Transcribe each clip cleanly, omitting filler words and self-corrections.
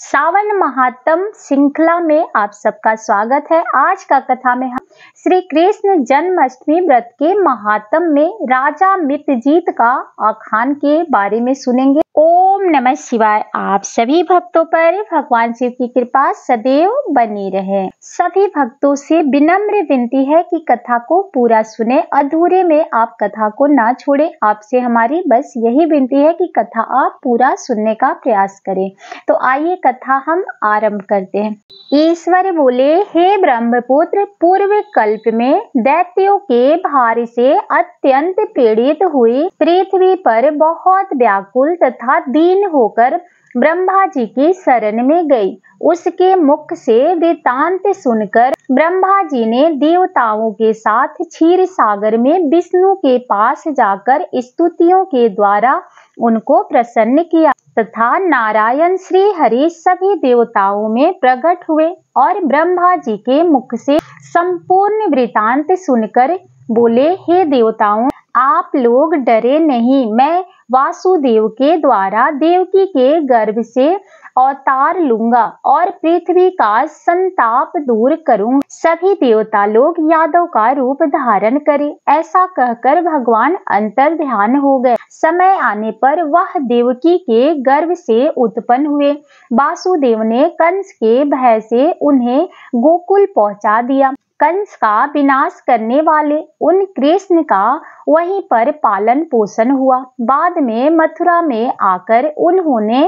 सावन महात्म श्रृंखला में आप सबका स्वागत है। आज का कथा में हम श्री कृष्ण जन्माष्टमी व्रत के महात्म में राजा मित्रजीत का आख्यान के बारे में सुनेंगे। ओम नमः शिवाय। आप सभी भक्तों पर भगवान शिव की कृपा सदैव बनी रहे। सभी भक्तों से विनम्र विनती है कि कथा को पूरा सुने, अधूरे में आप कथा को ना छोड़ें। आपसे हमारी बस यही विनती है कि कथा आप पूरा सुनने का प्रयास करें। तो आइए कथा हम आरंभ करते हैं। ईश्वर बोले, हे ब्रह्मपुत्र, पूर्व कल्प में दैत्यों के भार से अत्यंत पीड़ित हुई पृथ्वी पर बहुत व्याकुल तथा दीन होकर ब्रह्मा जी की शरण में गई। उसके मुख से वृतांत सुनकर ब्रह्मा जी ने देवताओं के साथ क्षीर सागर में विष्णु के पास जाकर स्तुतियों के द्वारा उनको प्रसन्न किया तथा नारायण श्री हरि सभी देवताओं में प्रकट हुए और ब्रह्मा जी के मुख से संपूर्ण वृतांत सुनकर बोले, हे देवताओं, आप लोग डरे नहीं। मैं वासुदेव के द्वारा देवकी के गर्भ से अवतार लूंगा और पृथ्वी का संताप दूर करूंगा। सभी देवता लोग यादव का रूप धारण करें। ऐसा कहकर भगवान अंतर ध्यान हो गए। समय आने पर वह देवकी के गर्भ से उत्पन्न हुए। वासुदेव ने कंस के भय से उन्हें गोकुल पहुंचा दिया। कंस का विनाश करने वाले उन कृष्ण का वहीं पर पालन पोषण हुआ। बाद में मथुरा में आकर उन्होंने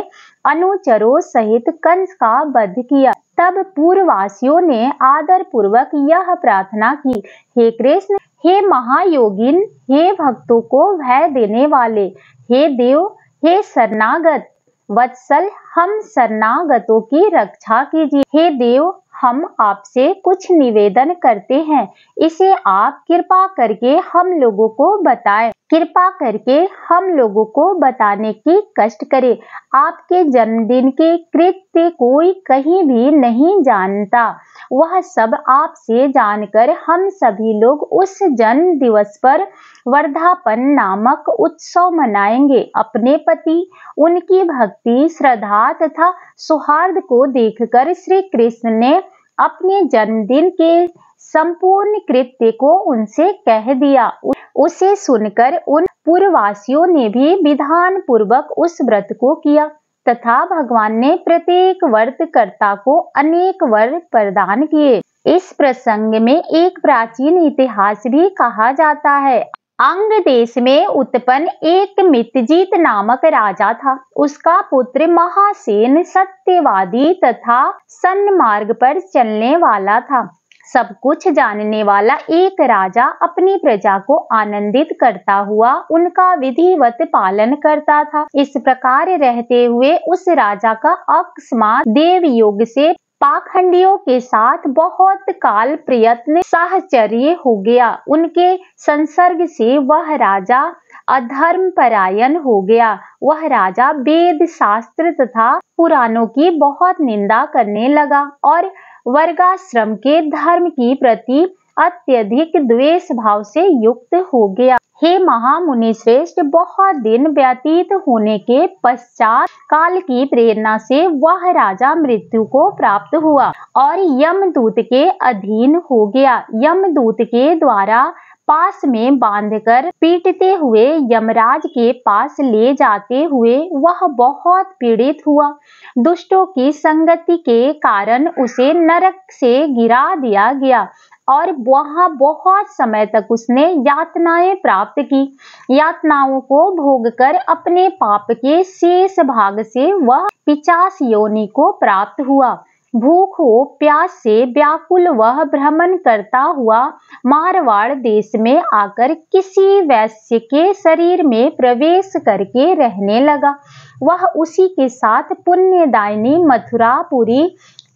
अनुचरों सहित कंस का वध किया। तब पूर्ववासियों ने आदर पूर्वक यह प्रार्थना की, हे कृष्ण, हे महायोगिन, हे भक्तों को भय देने वाले, हे देव, हे शरणागत वत्सल, हम शरणागतों की रक्षा कीजिए। हे देव, हम आपसे कुछ निवेदन करते हैं, इसे आप कृपा करके हम लोगों को बताएं। कृपा करके हम लोगों को बताने की कष्ट करें। आपके जन्मदिन के कृत्य कोई कहीं भी नहीं जानता। वह सब आपसे जानकर हम सभी लोग उस जन्म दिवस पर वर्धापन नामक उत्सव मनाएंगे। अपने पति, उनकी भक्ति, श्रद्धा तथा सौहार्द को देखकर श्री कृष्ण ने अपने जन्मदिन के संपूर्ण कृत्य को उनसे कह दिया। उसे सुनकर उन पूर्ववासियों ने भी विधान पूर्वक उस व्रत को किया तथा भगवान ने प्रत्येक व्रतकर्ता को अनेक वर प्रदान किए। इस प्रसंग में एक प्राचीन इतिहास भी कहा जाता है। अंग देश में उत्पन्न एक मित्रजीत नामक राजा था। उसका पुत्र महासेन सत्यवादी तथा सन्मार्ग पर चलने वाला था। सब कुछ जानने वाला एक राजा अपनी प्रजा को आनंदित करता हुआ उनका विधिवत पालन करता था। इस प्रकार रहते हुए उस राजा का अकस्मात देव योग से पाखंडियों के साथ बहुत काल प्रयत्न साहचर्य हो गया। उनके संसर्ग से वह राजा अधर्म परायण हो गया। वह राजा वेद शास्त्र तथा पुराणों की बहुत निंदा करने लगा और वर्गाश्रम के धर्म की प्रति अत्यधिक द्वेष भाव से युक्त हो गया। हे महामुनि श्रेष्ठ, बहुत दिन व्यतीत होने के पश्चात काल की प्रेरणा से वह राजा मृत्यु को प्राप्त हुआ और यमदूत के अधीन हो गया। यमदूत के द्वारा पास में बांधकर पीटते हुए यमराज के पास ले जाते हुए वह बहुत पीड़ित हुआ। दुष्टों की संगति के कारण उसे नरक से गिरा दिया गया और वहां बहुत समय तक उसने यातनाएं प्राप्त की। यातनाओं को भोगकर अपने पाप के शेष भाग से वह पिशाच योनि को प्राप्त हुआ। भूख हो प्यास से व्याकुल वह भ्रमण करता हुआ मारवाड़ देश में आकर किसी वैश्य के शरीर में प्रवेश करके रहने लगा। वह उसी के साथ पुण्यदायिनी मथुरापुरी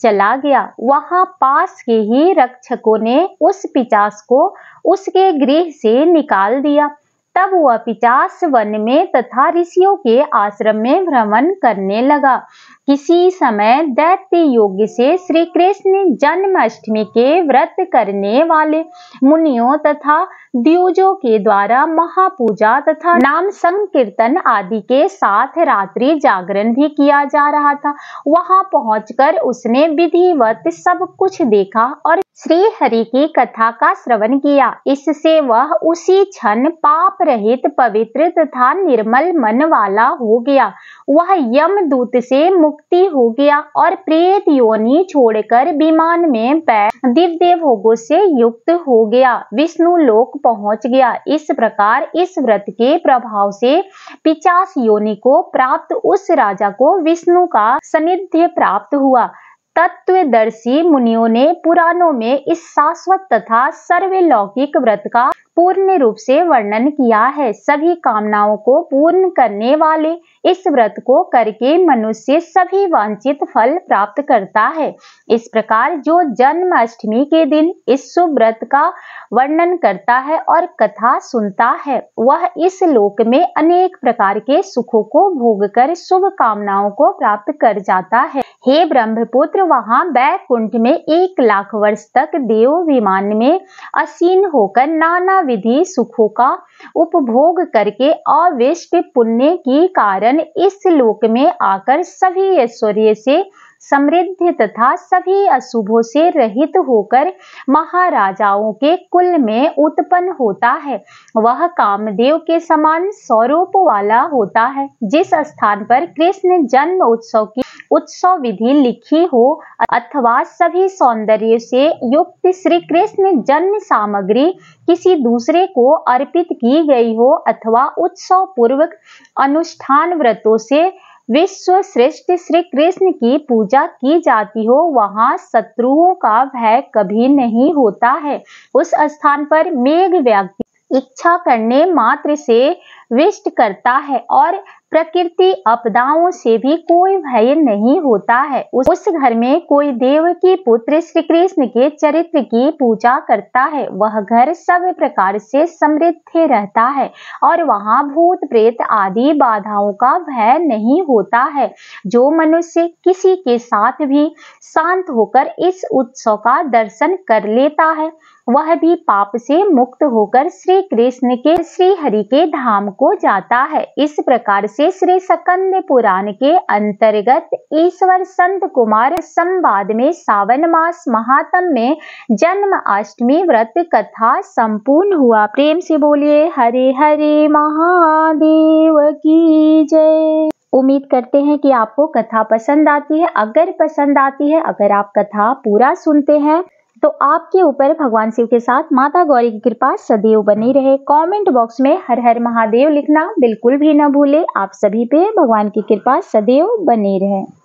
चला गया। वहां पास के ही रक्षकों ने उस पिशाच को उसके गृह से निकाल दिया। तब वह पिशाच वन में तथा ऋषियों के आश्रम में भ्रमण करने लगा, किसी समय दैत्य योग से श्री कृष्ण जन्माष्टमी के व्रत करने वाले मुनियों तथा द्विजों के द्वारा महापूजा तथा नाम संकीर्तन आदि के साथ रात्रि जागरण भी किया जा रहा था। वहां पहुंचकर उसने विधिवत सब कुछ देखा और श्री हरि की कथा का श्रवण किया। इससे वह उसी क्षण पाप रहित, पवित्र तथा निर्मल मन वाला हो गया। वह यमदूत से मुक्ति हो गया और प्रेत योनि छोड़कर विमान में बैठ दिव्य भोगों से युक्त हो गया, विष्णु लोक पहुंच गया। इस प्रकार इस व्रत के प्रभाव से 50 योनि को प्राप्त उस राजा को विष्णु का सानिध्य प्राप्त हुआ। तत्वदर्शी मुनियों ने पुराणों में इस शाश्वत तथा सर्वलौकिक व्रत का पूर्ण रूप से वर्णन किया है। सभी कामनाओं को पूर्ण करने वाले इस व्रत को करके मनुष्य सभी वांछित फल प्राप्त करता है। इस प्रकार जो जन्माष्टमी के दिन इस शुभ व्रत का वर्णन करता है और कथा सुनता है, वह इस लोक में अनेक प्रकार के सुखों को भोगकर शुभ कामनाओं को प्राप्त कर जाता है। हे ब्रह्मपुत्र, वहां बैकुंठ में 1 लाख वर्ष तक देव विमान में आसीन होकर नाना विधि सुखों का उपभोग करके अविष्ट पुण्य के कारण इस लोक में आकर सभी ऐश्वर्य से समृद्ध तथा सभी अशुभों से रहित होकर महाराजाओं के कुल में उत्पन्न होता है। वह कामदेव के समान स्वरूप वाला होता है। जिस स्थान पर कृष्ण जन्म उत्सव की उत्सव विधि लिखी हो अथवा सभी सौंदर्य से युक्त श्री कृष्ण जन्म सामग्री किसी दूसरे को अर्पित की गई हो अथवा उत्सव पूर्वक अनुष्ठान व्रतों से विश्व श्रेष्ठ श्री कृष्ण की पूजा की जाती हो, वहां शत्रुओं का भय कभी नहीं होता है। उस स्थान पर मेघ व्यक्ति इच्छा करने मात्र से विष्ट करता है और प्रकृति आपदाओं से भी कोई भय नहीं होता है। उस घर में कोई देव की पुत्र श्री कृष्ण के चरित्र की पूजा करता है। वह घर सब प्रकार से समृद्ध रहता है और वहां भूत प्रेत आदि बाधाओं का भय नहीं होता है। जो मनुष्य किसी के साथ भी शांत होकर इस उत्सव का दर्शन कर लेता है, वह भी पाप से मुक्त होकर श्री कृष्ण के श्री हरि के धाम को जाता है। इस प्रकार से श्री स्कंद पुराण के अंतर्गत ईश्वर संत कुमार संवाद में सावन मास महात्म में जन्माष्टमी व्रत कथा संपूर्ण हुआ। प्रेम से बोलिए हरे हरे महादेव की जय। उम्मीद करते हैं कि आपको कथा पसंद आती है। अगर पसंद आती है, अगर आप कथा पूरा सुनते हैं, तो आपके ऊपर भगवान शिव के साथ माता गौरी की कृपा सदैव बनी रहे। कमेंट बॉक्स में हर हर महादेव लिखना बिल्कुल भी न भूले। आप सभी पे भगवान की कृपा सदैव बनी रहे।